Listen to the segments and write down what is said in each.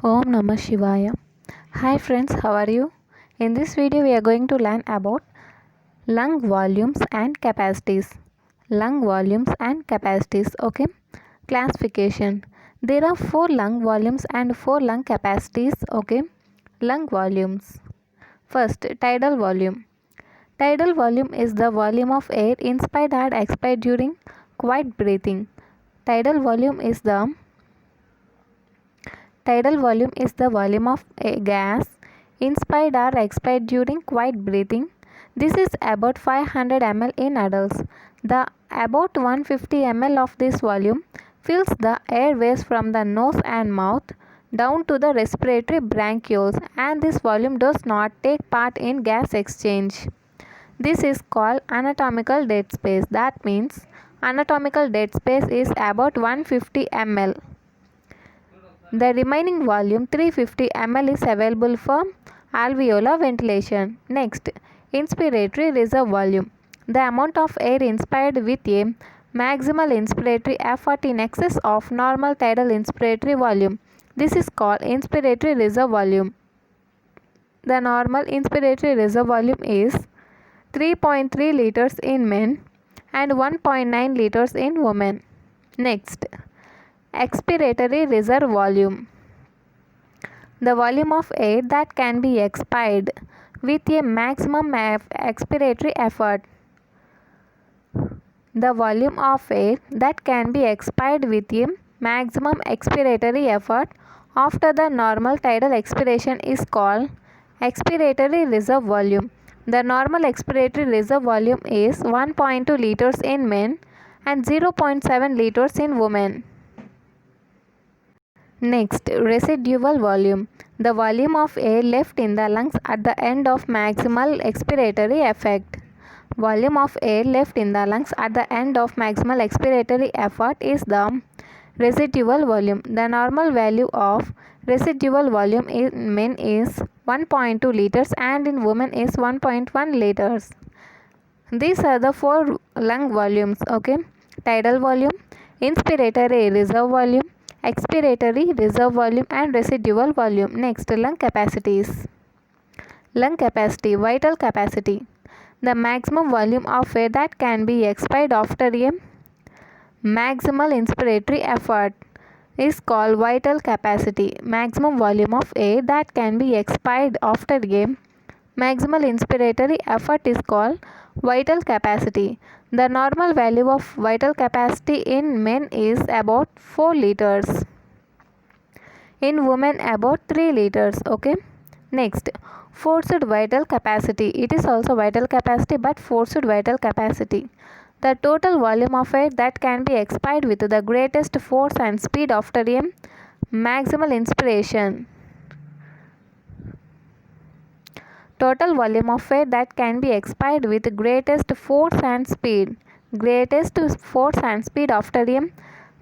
Om Namah Shivaya. Hi friends, how are you? In this video we are going to learn about lung volumes and capacities. Lung volumes and capacities, okay? Classification. There are 4 lung volumes and 4 lung capacities, okay? Lung volumes. First, tidal volume. Tidal volume is the volume of air inspired and expired during quiet breathing. Tidal volume is the volume of a gas inspired or expired during quiet breathing. This is about 500 ml in adults. The about 150 ml of this volume fills the airways from the nose and mouth down to the respiratory bronchioles, and this volume does not take part in gas exchange. This is called anatomical dead space. That means anatomical dead space is about 150 ml. The remaining volume 350 ml is available for alveolar ventilation. Next, inspiratory reserve volume. The amount of air inspired with a maximal inspiratory effort in excess of normal tidal inspiratory volume. This is called inspiratory reserve volume. The normal inspiratory reserve volume is 3.3 liters in men and 1.9 liters in women. Next, expiratory reserve volume. The volume of air that can be expired with a maximum expiratory effort. The volume of air that can be expired with a maximum expiratory effort after the normal tidal expiration is called expiratory reserve volume. The normal expiratory reserve volume is 1.2 liters in men and 0.7 liters in women. Next, residual volume. The volume of air left in the lungs at the end of maximal expiratory effect. Volume of air left in the lungs at the end of maximal expiratory effort is the residual volume. The normal value of residual volume in men is 1.2 liters and in women is 1.1 liters. These are the 4 lung volumes, okay? Tidal volume, inspiratory reserve volume, expiratory reserve volume and residual volume. Next, lung capacities. Lung capacity, vital capacity. The maximum volume of air that can be expired after a maximal inspiratory effort is called vital capacity. Maximum volume of air that can be expired after a maximal inspiratory effort is called vital capacity. The normal value of vital capacity in men is about 4 liters. In women about 3 liters, okay? Next, forced vital capacity. It is also vital capacity but forced vital capacity. The total volume of air that can be expired with the greatest force and speed after a maximal inspiration. Total volume of air that can be expired with greatest force and speed. Greatest force and speed after a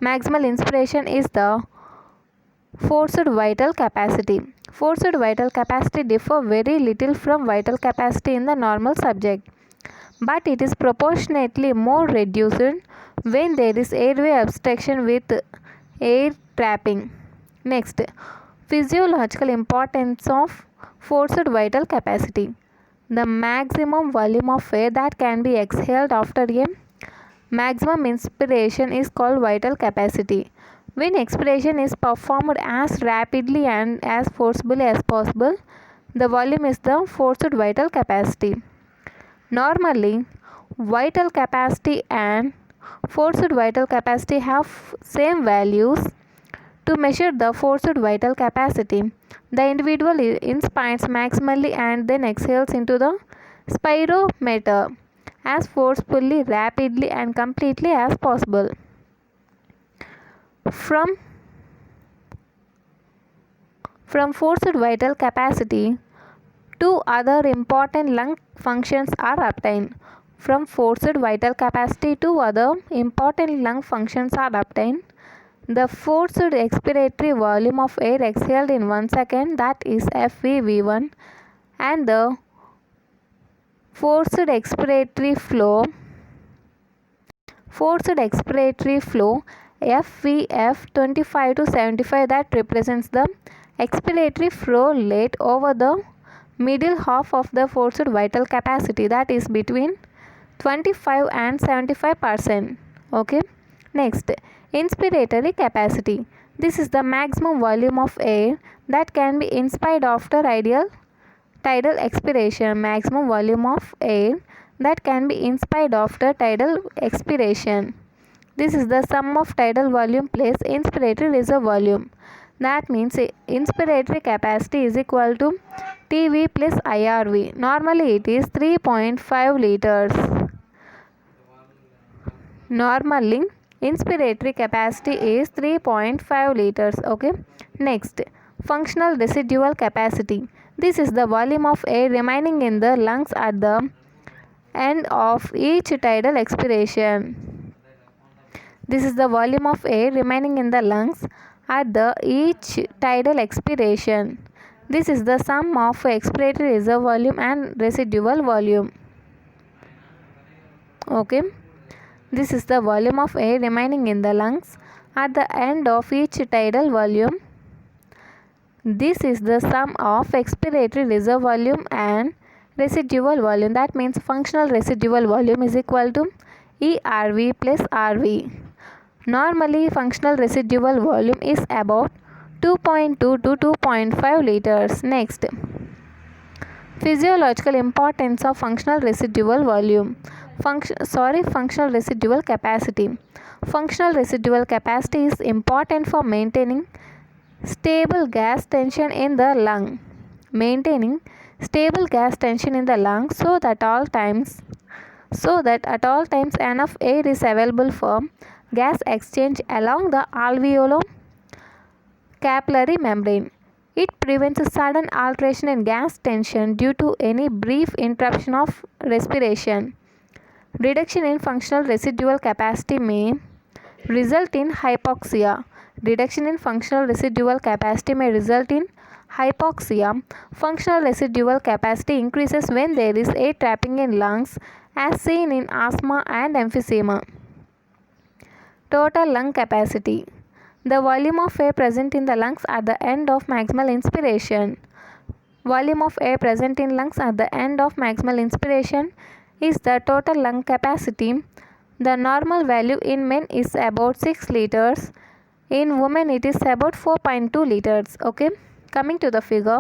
maximal inspiration is the forced vital capacity. Forced vital capacity differ very little from vital capacity in the normal subject, but it is proportionately more reduced when there is airway obstruction with air trapping. Next, physiological importance of forced vital capacity. The maximum volume of air that can be exhaled after a maximum inspiration is called vital capacity. When expiration is performed as rapidly and as forcibly as possible, the volume is the forced vital capacity. Normally, vital capacity and forced vital capacity have same values. To measure the forced vital capacity, the individual inspires maximally and then exhales into the spirometer as forcefully, rapidly and completely as possible. From forced vital capacity, 2 other important lung functions are obtained. From forced vital capacity, 2 other important lung functions are obtained. The forced expiratory volume of air exhaled in 1 second, that is FEV1, and the forced expiratory flow FVF 25 to 75 that represents the expiratory flow rate over the middle half of the forced vital capacity, that is between 25 and 75%. Okay. Next, inspiratory capacity. This is the maximum volume of air that can be inspired after ideal tidal expiration. Maximum volume of air that can be inspired after tidal expiration. This is the sum of tidal volume plus inspiratory reserve volume. That means inspiratory capacity is equal to TV plus IRV. Normally it is 3.5 liters. Normally inspiratory capacity is 3.5 liters. Okay. Next, functional residual capacity. This is the volume of air remaining in the lungs at the end of each tidal expiration. This is the volume of air remaining in the lungs at the each tidal expiration. This is the sum of expiratory reserve volume and residual volume. Okay. This is the volume of air remaining in the lungs at the end of each tidal volume. This is the sum of expiratory reserve volume and residual volume. That means functional residual volume is equal to ERV plus RV. Normally functional residual volume is about 2.2 to 2.5 liters. Next, physiological importance of functional residual volume. Functional residual capacity. Functional residual capacity is important for maintaining stable gas tension in the lung. Maintaining stable gas tension in the lung so that at all times enough air is available for gas exchange along the alveolo-capillary membrane. It prevents a sudden alteration in gas tension due to any brief interruption of respiration. Reduction in functional residual capacity may result in hypoxia. Reduction in functional residual capacity may result in hypoxia. Functional residual capacity increases when there is air trapping in lungs, as seen in asthma and emphysema. Total lung capacity. The volume of air present in the lungs at the end of maximal inspiration. Volume of air present in lungs at the end of maximal inspiration is the total lung capacity. The normal value in men is about 6 liters. In women it is about 4.2 liters. Okay. Coming to the figure.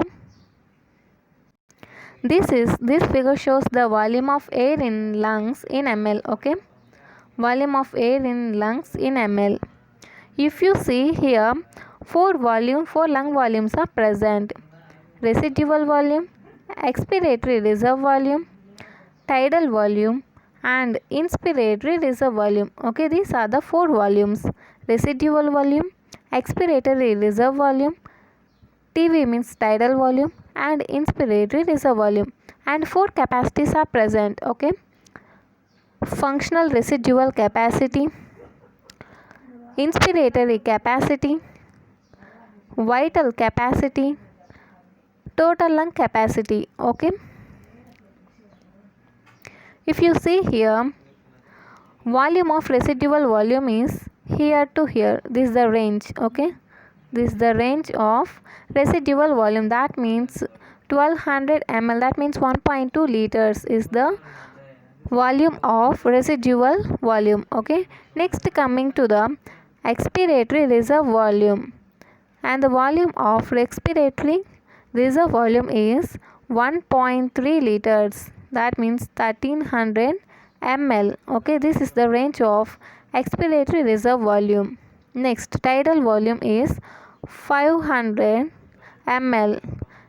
This figure shows the volume of air in lungs in ml. Okay. Volume of air in lungs in ml. If you see here, four lung volumes are present. Residual volume, expiratory reserve volume, tidal volume and inspiratory reserve volume. Okay, these are the four volumes. Residual volume, expiratory reserve volume, TV means tidal volume and inspiratory reserve volume, and four capacities are present. Okay. Functional residual capacity, inspiratory capacity, vital capacity, total lung capacity. Okay. If you see here, volume of residual volume is here to here. This is the range. Okay. This is the range of residual volume. That means 1200 ml. That means 1.2 liters is the volume of residual volume. Okay. Next, coming to the expiratory reserve volume, and the volume of expiratory reserve volume is 1.3 liters. That means 1300 ml. Okay, this is the range of expiratory reserve volume. Next, tidal volume is 500 ml.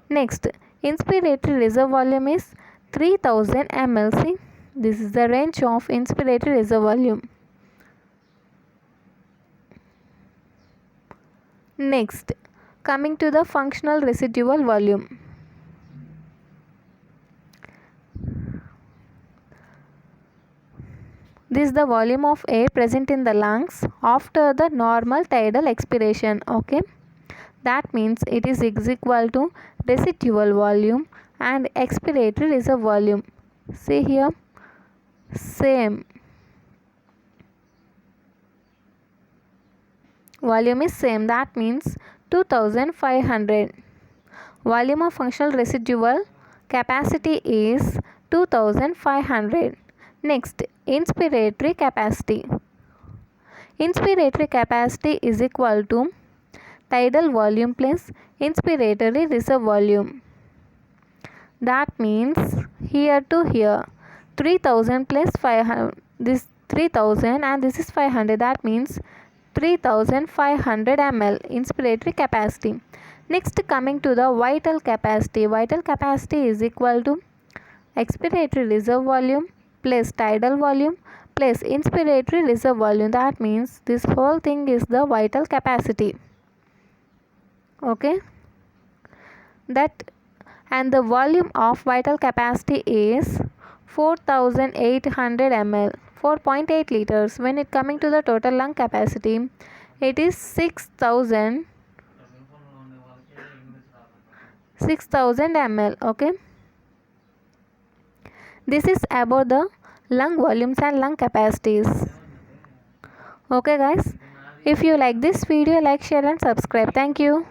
Next, inspiratory reserve volume is 3000 ml. See, this is the range of inspiratory reserve volume. Next, coming to the functional residual volume. This is the volume of air present in the lungs after the normal tidal expiration. Okay, that means it is equal to residual volume and expiratory reserve volume. See here, same. volume is same, that means 2500. Volume of functional residual capacity is 2500. Next, inspiratory capacity. Inspiratory capacity is equal to tidal volume plus inspiratory reserve volume. That means here to here 3000 plus 500, this 3000 and this is 500, that means 3500 ml inspiratory capacity. Next, coming to the vital capacity. Vital capacity is equal to expiratory reserve volume plus tidal volume plus inspiratory reserve volume. That means this whole thing is the vital capacity. Okay, that, and the volume of vital capacity is 4800 ml, 4.8 liters. When it coming to the total lung capacity, it is 6000 ml. Okay, this is about the lung volumes and lung capacities. Okay guys, if you like this video, like, share and subscribe. Thank you.